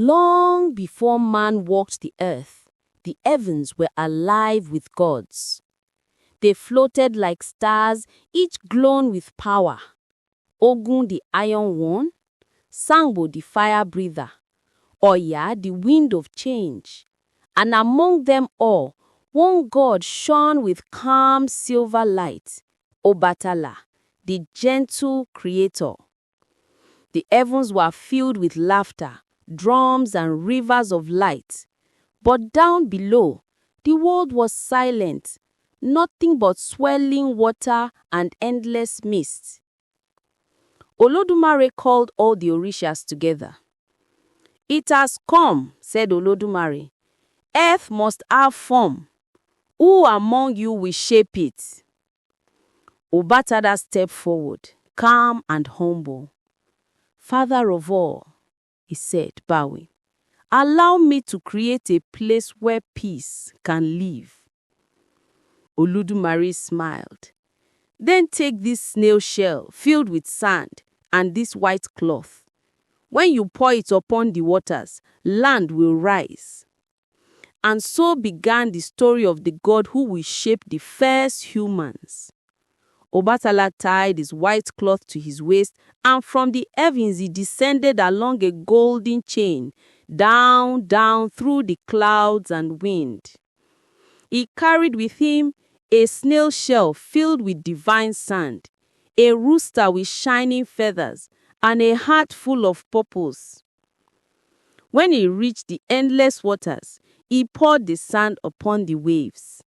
Long before man walked the earth, the heavens were alive with gods. They floated like stars, each glowing with power. Ogun the iron one, Sangbo the fire breather, Oya the wind of change. And among them all, one god shone with calm silver light, Obatala, the gentle creator. The heavens were filled with laughter, drums and rivers of light. But down below, the world was silent, nothing but swirling water and endless mist. Olodumare called all the orishas together. "It has come," said Olodumare. "Earth must have form. Who among you will shape it?" Obatala stepped forward, calm and humble. "Father of all," he said, bowing, "allow me to create a place where peace can live." Olodumare smiled. "Then take this snail shell filled with sand and this white cloth. When you pour it upon the waters, land will rise." And so began the story of the God who will shape the first humans. Obatala tied his white cloth to his waist, and from the heavens he descended along a golden chain, down, down through the clouds and wind. He carried with him a snail shell filled with divine sand, a rooster with shining feathers, and a heart full of purpose. When he reached the endless waters, he poured the sand upon the waves.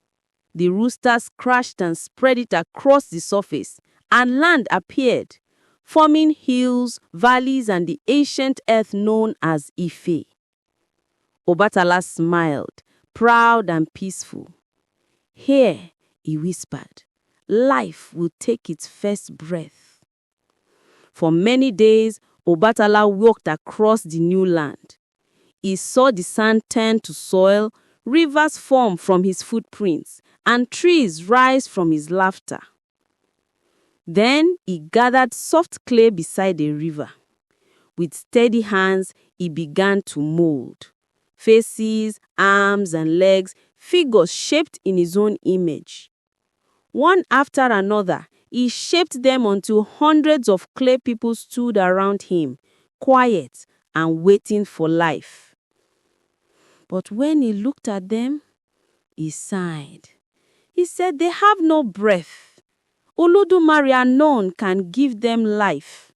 The roosters crashed and spread it across the surface, and land appeared, forming hills, valleys, and the ancient earth known as Ife. Obatala smiled, proud and peaceful. "Here," he whispered, "life will take its first breath." For many days, Obatala walked across the new land. He saw the sand turn to soil, rivers form from his footprints, and trees rise from his laughter. Then he gathered soft clay beside a river. With steady hands, he began to mold. Faces, arms, and legs, figures shaped in his own image. One after another, he shaped them until hundreds of clay people stood around him, quiet and waiting for life. But when he looked at them, he sighed. He said, "They have no breath. Olodumare alone can give them life."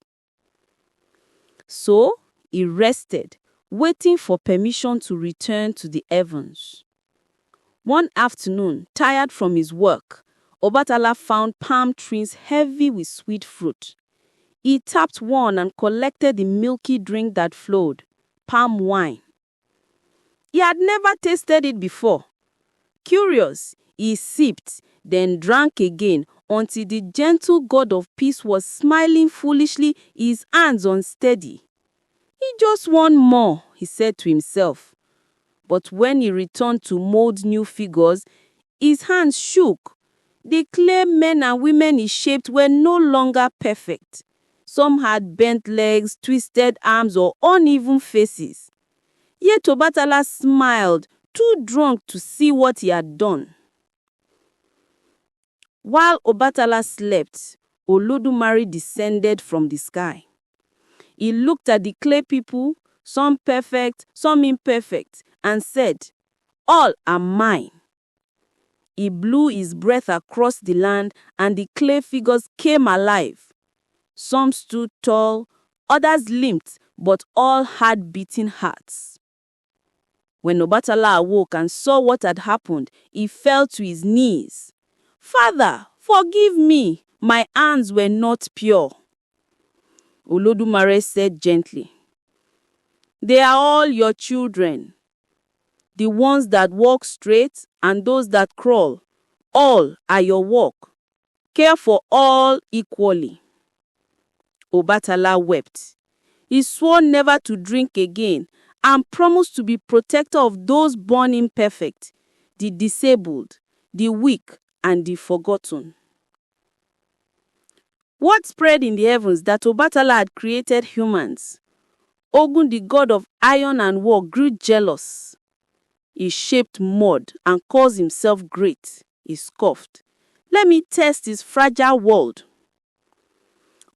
So he rested, waiting for permission to return to the heavens. One afternoon, tired from his work, Obatala found palm trees heavy with sweet fruit. He tapped one and collected the milky drink that flowed, palm wine. He had never tasted it before. Curious, he sipped, then drank again until the gentle god of peace was smiling foolishly, his hands unsteady. "He just want more," he said to himself. But when he returned to mold new figures, his hands shook. The clay men and women he shaped were no longer perfect. Some had bent legs, twisted arms, or uneven faces. Yet Obatala smiled, too drunk to see what he had done. While Obatala slept, Olodumare descended from the sky. He looked at the clay people, some perfect, some imperfect, and said, "All are mine." He blew his breath across the land, and the clay figures came alive. Some stood tall, others limped, but all had beating hearts. When Obatala awoke and saw what had happened, he fell to his knees. "Father, forgive me. My hands were not pure." Olodumare said gently, "They are all your children. The ones that walk straight and those that crawl, all are your work. Care for all equally." Obatala wept. He swore never to drink again and promised to be protector of those born imperfect, the disabled, the weak, and the forgotten. What spread in the heavens that Obatala had created humans? Ogun, the god of iron and war, grew jealous. He shaped mud and calls himself great. He scoffed. Let me test his fragile world.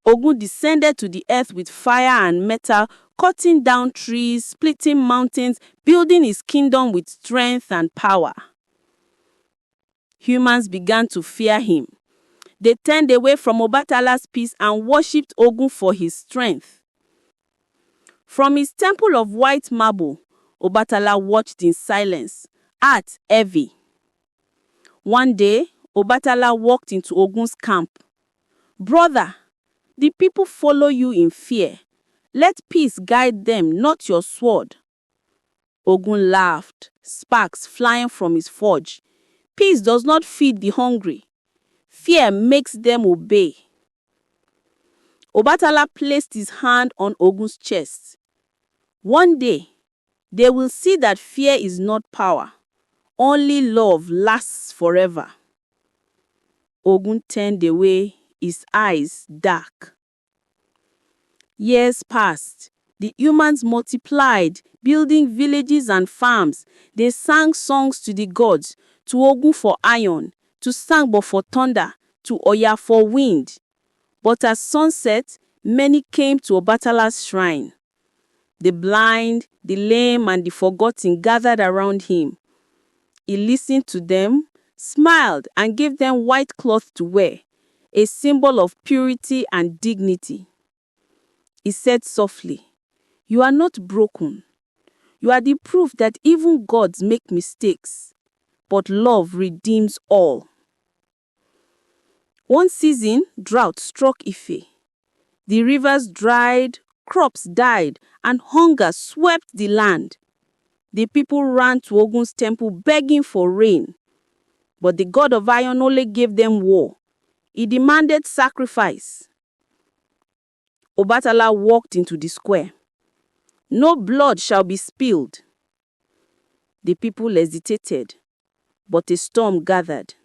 Ogun descended to the earth with fire and metal, cutting down trees, splitting mountains, building his kingdom with strength and power. Humans began to fear him. They turned away from Obatala's peace and worshipped Ogun for his strength. From his temple of white marble, Obatala watched in silence, heart heavy. One day, Obatala walked into Ogun's camp. Brother, the people follow you in fear. Let peace guide them, not your sword. Ogun laughed, sparks flying from his forge. Peace does not feed the hungry. Fear makes them obey. Obatala placed his hand on Ogun's chest. One day, they will see that fear is not power. Only love lasts forever. Ogun turned away, his eyes dark. Years passed. The humans multiplied, building villages and farms. They sang songs to the gods, to Ogun for iron, to Sangbo for thunder, to Oya for wind. But at sunset, many came to Obatala's shrine. The blind, the lame, and the forgotten gathered around him. He listened to them, smiled, and gave them white cloth to wear, a symbol of purity and dignity. He said softly, "You are not broken. You are the proof that even gods make mistakes, but love redeems all." One season, drought struck Ife. The rivers dried, crops died, and hunger swept the land. The people ran to Ogun's temple begging for rain. But the god of iron only gave them war. He demanded sacrifice. Obatala walked into the square. "No blood shall be spilled." The people hesitated, but a storm gathered.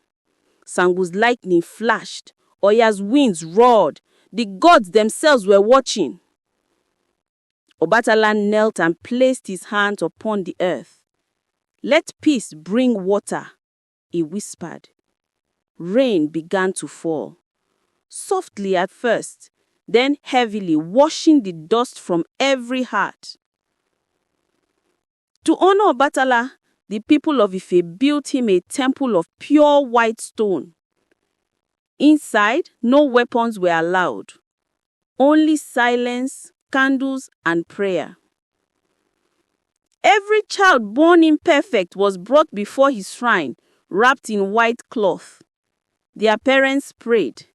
Sangu's lightning flashed, Oya's winds roared. The gods themselves were watching. Obatala knelt and placed his hands upon the earth. "Let peace bring water," he whispered. Rain began to fall, softly at first, then heavily, washing the dust from every heart. To honor Obatala, the people of Ife built him a temple of pure white stone. Inside, no weapons were allowed, only silence, candles, and prayer. Every child born imperfect was brought before his shrine, wrapped in white cloth. Their parents prayed,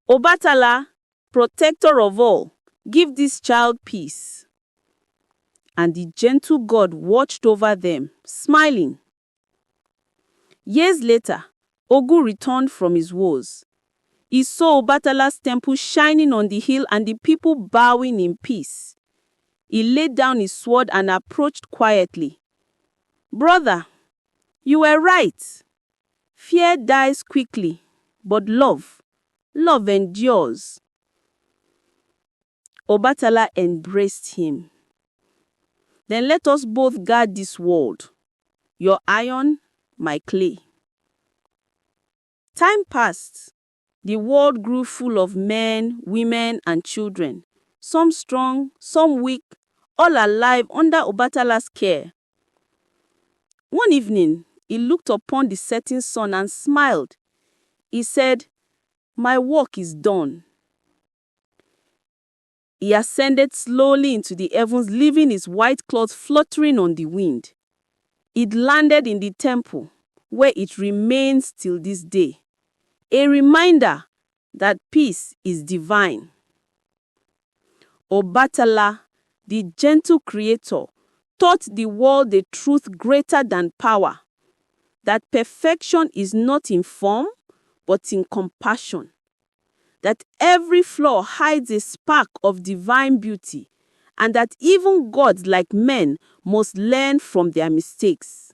"Obatala, protector of all, give this child peace." And the gentle God watched over them, smiling. Years later, Ogun returned from his woes. He saw Obatala's temple shining on the hill and the people bowing in peace. He laid down his sword and approached quietly. "Brother, you were right. Fear dies quickly, but love endures." Obatala embraced him. "Then let us both guard this world. Your iron, my clay." Time passed. The world grew full of men, women, and children. Some strong, some weak, all alive under Obatala's care. One evening, he looked upon the setting sun and smiled. He said, "My work is done." He ascended slowly into the heavens, leaving his white cloth fluttering on the wind. It landed in the temple, where it remains till this day, a reminder that peace is divine. Obatala, the gentle creator, taught the world the truth greater than power, that perfection is not in form, but in compassion, that every flaw hides a spark of divine beauty, and that even gods like men must learn from their mistakes.